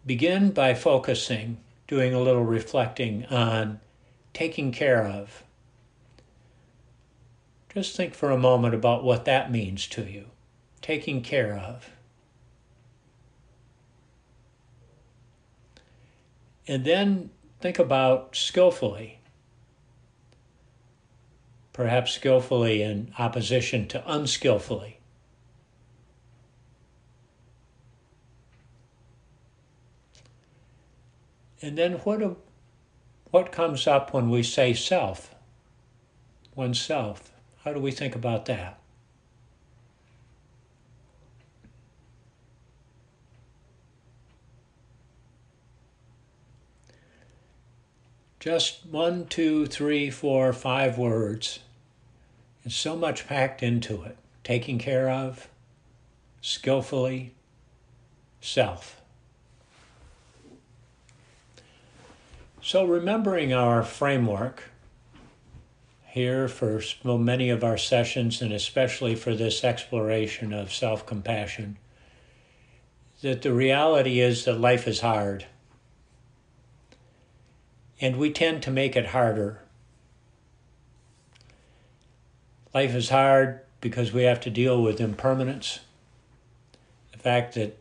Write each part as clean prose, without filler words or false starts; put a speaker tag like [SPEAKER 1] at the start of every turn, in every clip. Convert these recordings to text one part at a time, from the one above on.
[SPEAKER 1] Begin by focusing, doing a little reflecting on taking care of. Just think for a moment about what that means to you. Taking care of. And then think about skillfully. Perhaps skillfully in opposition to unskillfully. And then what comes up when we say self? Oneself. How do we think about that? Just 1, 2, 3, 4, 5 words. And so much packed into it. Taking care of, skillfully, self. So remembering our framework here for many of our sessions, and especially for this exploration of self-compassion, that the reality is that life is hard. And we tend to make it harder. Life is hard because we have to deal with impermanence, the fact that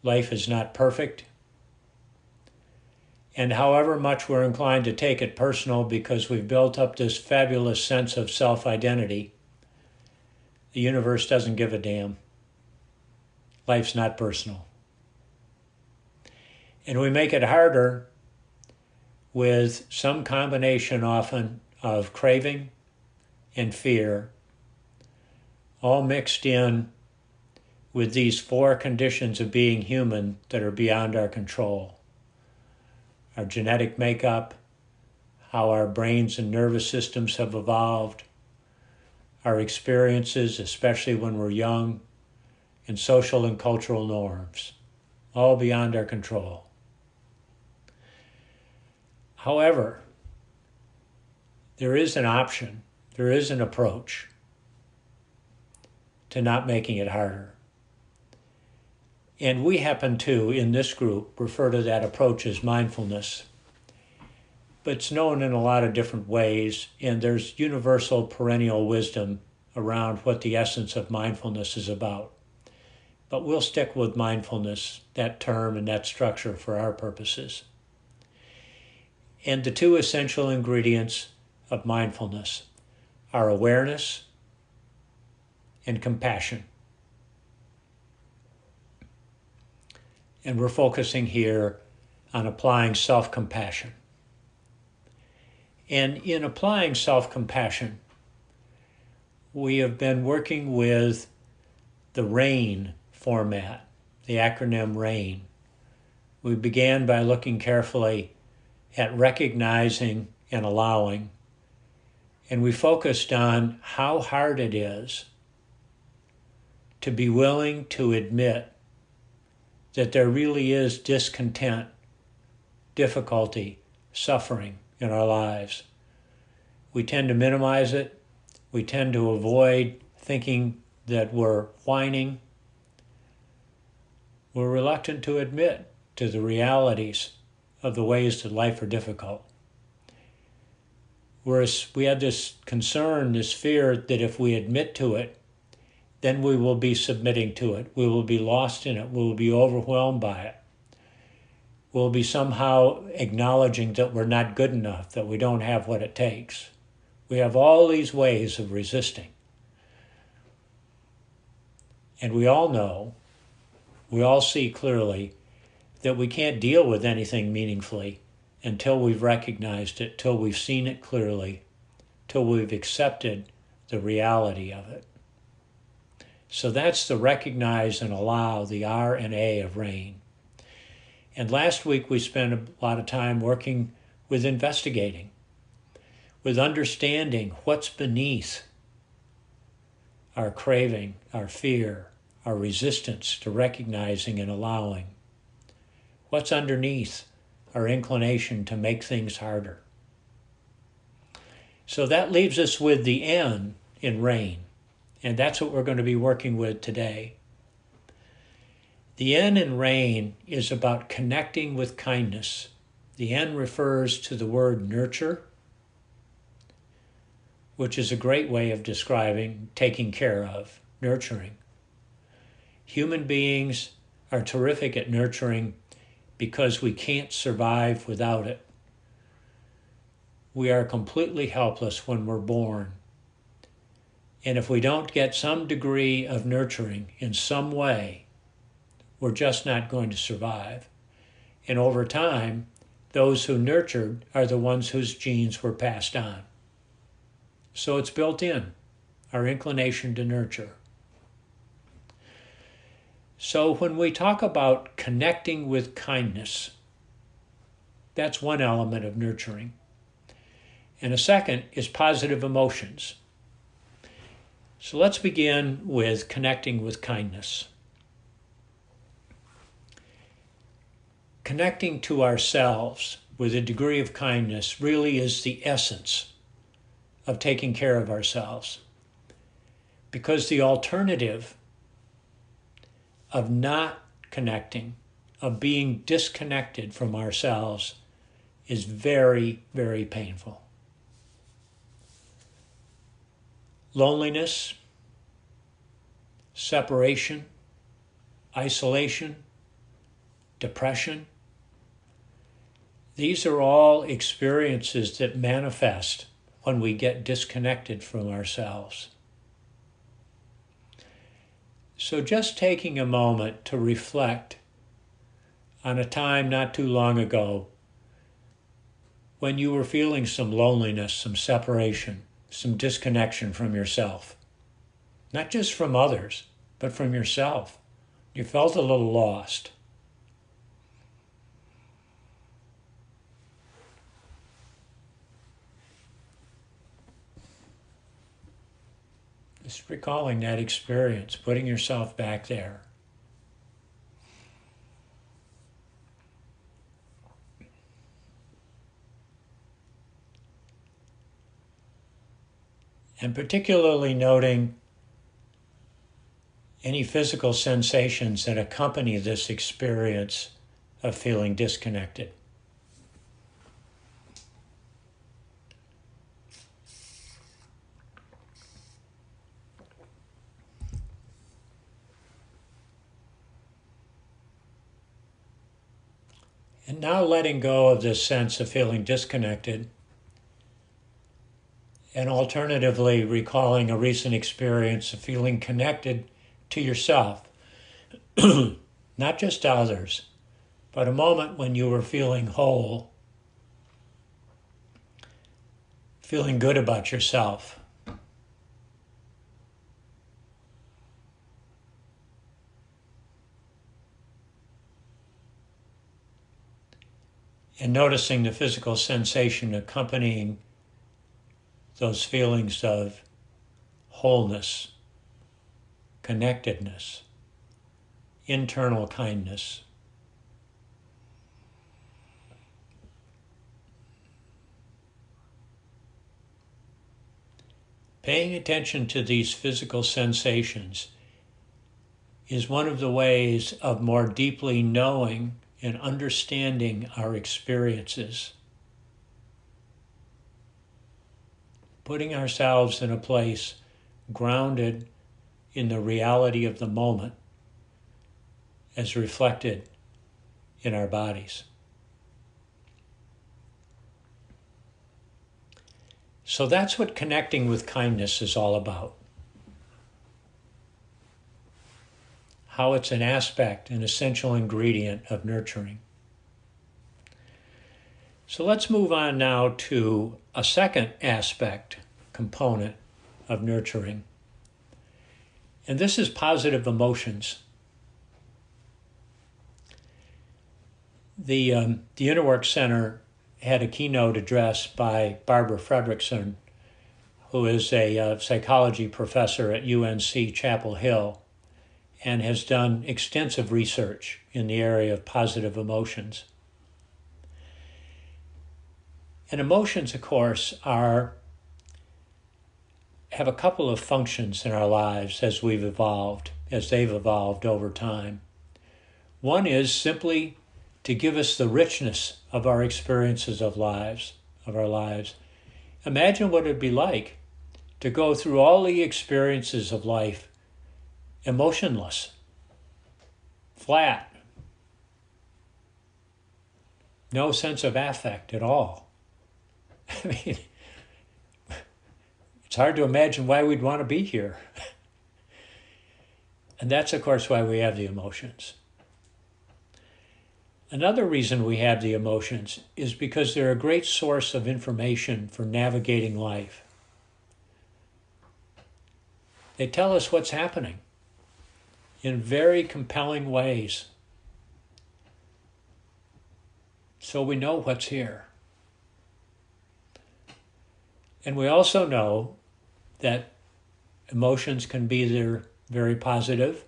[SPEAKER 1] life is not perfect. And however much we're inclined to take it personal because we've built up this fabulous sense of self-identity, the universe doesn't give a damn. Life's not personal. And we make it harder with some combination often of craving and fear, all mixed in with these 4 conditions of being human that are beyond our control. Our genetic makeup, how our brains and nervous systems have evolved, our experiences, especially when we're young, and social and cultural norms, all beyond our control. However, there is an option, there is an approach to not making it harder. And we happen to, in this group, refer to that approach as mindfulness. But it's known in a lot of different ways, and there's universal perennial wisdom around what the essence of mindfulness is about. But we'll stick with mindfulness, that term and that structure for our purposes. And the 2 essential ingredients of mindfulness are awareness and compassion. And we're focusing here on applying self-compassion. And in applying self-compassion, we have been working with the RAIN format, the acronym RAIN. We began by looking carefully at recognizing and allowing, and we focused on how hard it is to be willing to admit that there really is discontent, difficulty, suffering in our lives. We tend to minimize it. We tend to avoid thinking that we're whining. We're reluctant to admit to the realities of the ways that life are difficult. Whereas we have this concern, this fear that if we admit to it, then we will be submitting to it. We will be lost in it. We will be overwhelmed by it. We'll be somehow acknowledging that we're not good enough, that we don't have what it takes. We have all these ways of resisting. And we all know, we all see clearly that we can't deal with anything meaningfully until we've recognized it, till we've seen it clearly, till we've accepted the reality of it. So that's the recognize and allow, the R and A of RAIN. And last week we spent a lot of time working with investigating, with understanding what's beneath our craving, our fear, our resistance to recognizing and allowing. What's underneath our inclination to make things harder. So that leaves us with the N in RAIN. And that's what we're going to be working with today. The N in rain is about connecting with kindness. The N refers to the word nurture, which is a great way of describing taking care of, nurturing. Human beings are terrific at nurturing because we can't survive without it. We are completely helpless when we're born. And if we don't get some degree of nurturing in some way, we're just not going to survive. And over time, those who nurtured are the ones whose genes were passed on. So it's built in, our inclination to nurture. So when we talk about connecting with kindness, that's one element of nurturing. And a second is positive emotions. So let's begin with connecting with kindness. Connecting to ourselves with a degree of kindness really is the essence of taking care of ourselves. Because the alternative of not connecting, of being disconnected from ourselves, is very, very painful. Loneliness, separation, isolation, depression. These are all experiences that manifest when we get disconnected from ourselves. So just taking a moment to reflect on a time not too long ago when you were feeling some loneliness, some separation, some disconnection from yourself. Not just from others, but from yourself. You felt a little lost. Just recalling that experience, putting yourself back there. And particularly noting any physical sensations that accompany this experience of feeling disconnected. And now letting go of this sense of feeling disconnected, and alternatively recalling a recent experience of feeling connected to yourself, not just to others, but a moment when you were feeling whole, feeling good about yourself. And noticing the physical sensation accompanying those feelings of wholeness, connectedness, internal kindness. Paying attention to these physical sensations is one of the ways of more deeply knowing and understanding our experiences. Putting ourselves in a place grounded in the reality of the moment as reflected in our bodies. So that's what connecting with kindness is all about. How it's an aspect, an essential ingredient of nurturing. So let's move on now to a second aspect, component of nurturing. And this is positive emotions. The InnerWork Center had a keynote address by Barbara Fredrickson, who is a psychology professor at UNC Chapel Hill and has done extensive research in the area of positive emotions. And emotions, of course, have a couple of functions in our lives as they've evolved over time. One is simply to give us the richness of our experiences of our lives. Imagine what it'd be like to go through all the experiences of life emotionless, flat, no sense of affect at all. I mean, it's hard to imagine why we'd want to be here. And that's, of course, why we have the emotions. Another reason we have the emotions is because they're a great source of information for navigating life. They tell us what's happening in very compelling ways, so we know what's here. And we also know that emotions can be either very positive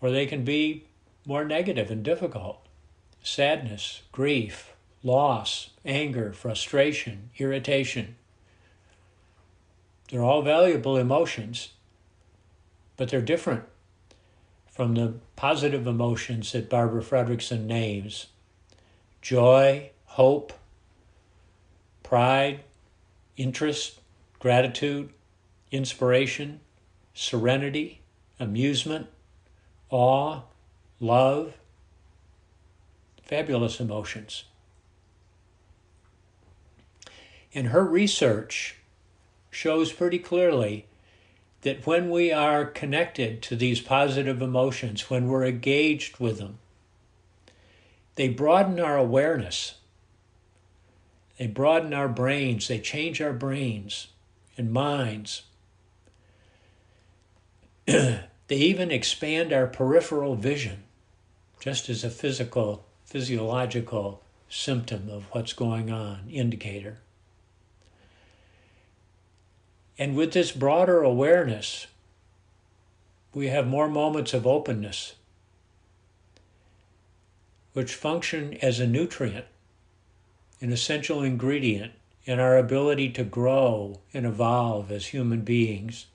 [SPEAKER 1] or they can be more negative and difficult. Sadness, grief, loss, anger, frustration, irritation. They're all valuable emotions, but they're different from the positive emotions that Barbara Fredrickson names: joy, hope, pride, interest, gratitude, inspiration, serenity, amusement, awe, love. Fabulous emotions. And her research shows pretty clearly that when we are connected to these positive emotions, when we're engaged with them, they broaden our awareness. They broaden our brains. They change our brains and minds. They even expand our peripheral vision, just as a physiological symptom of what's going on, indicator. And with this broader awareness, we have more moments of openness, which function as a nutrient, an essential ingredient in our ability to grow and evolve as human beings,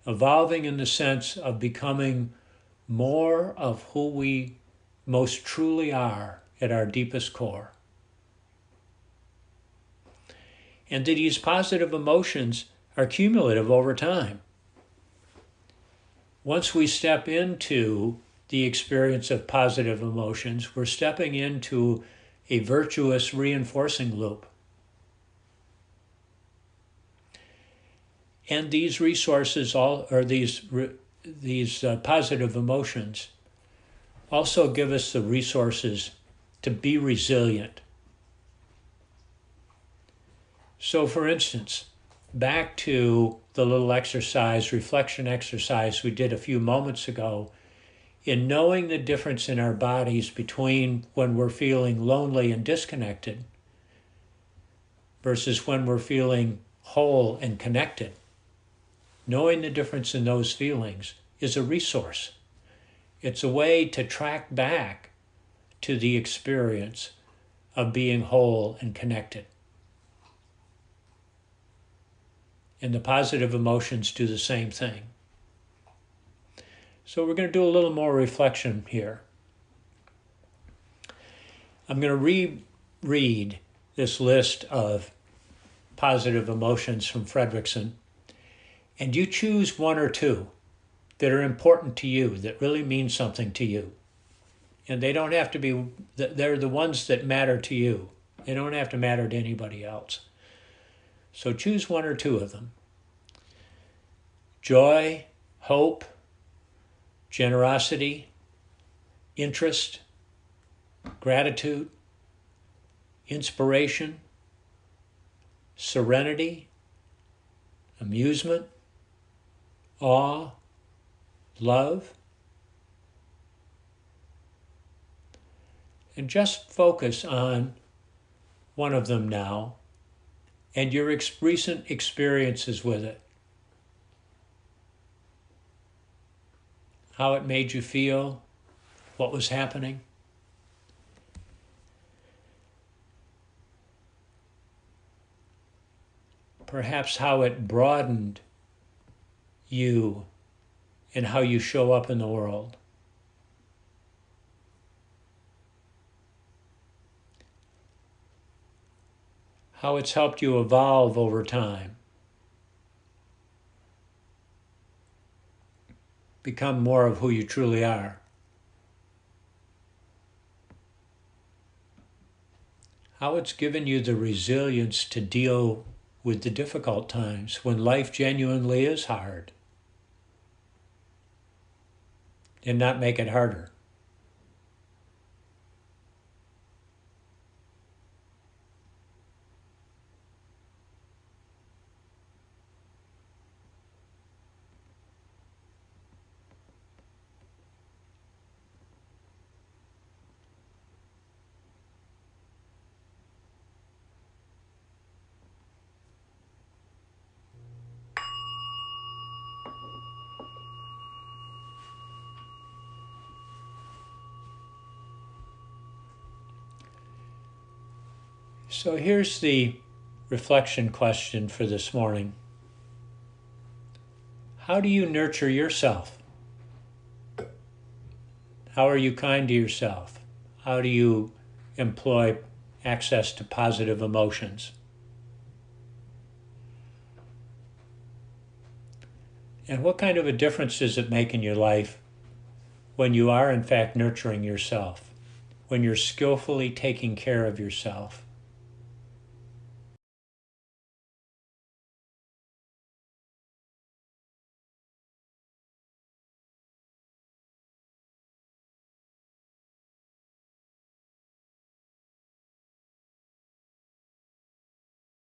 [SPEAKER 1] evolving in the sense of becoming more of who we most truly are at our deepest core. And that these positive emotions are cumulative over time. Once we step into the experience of positive emotions, we're stepping into a virtuous reinforcing loop. And these resources, these positive emotions, also give us the resources to be resilient. So, for instance, back to the little reflection exercise we did a few moments ago, in knowing the difference in our bodies between when we're feeling lonely and disconnected versus when we're feeling whole and connected. Knowing the difference in those feelings is a resource. It's a way to track back to the experience of being whole and connected. And the positive emotions do the same thing. So we're going to do a little more reflection here. I'm going to reread this list of positive emotions from Fredrickson, and you choose one or two that are important to you, that really mean something to you. And they don't have to be, they're the ones that matter to you. They don't have to matter to anybody else. So choose one or two of them. Joy, hope, generosity, interest, gratitude, inspiration, serenity, amusement, awe, love. And just focus on one of them now and your recent experiences with it. How it made you feel, what was happening. Perhaps how it broadened you and how you show up in the world. how it's helped you evolve over time, become more of who you truly are. How it's given you the resilience to deal with the difficult times when life genuinely is hard, and not make it harder. So here's the reflection question for this morning. How do you nurture yourself? How are you kind to yourself? How do you employ access to positive emotions? And what kind of a difference does it make in your life when you are in fact nurturing yourself, when you're skillfully taking care of yourself?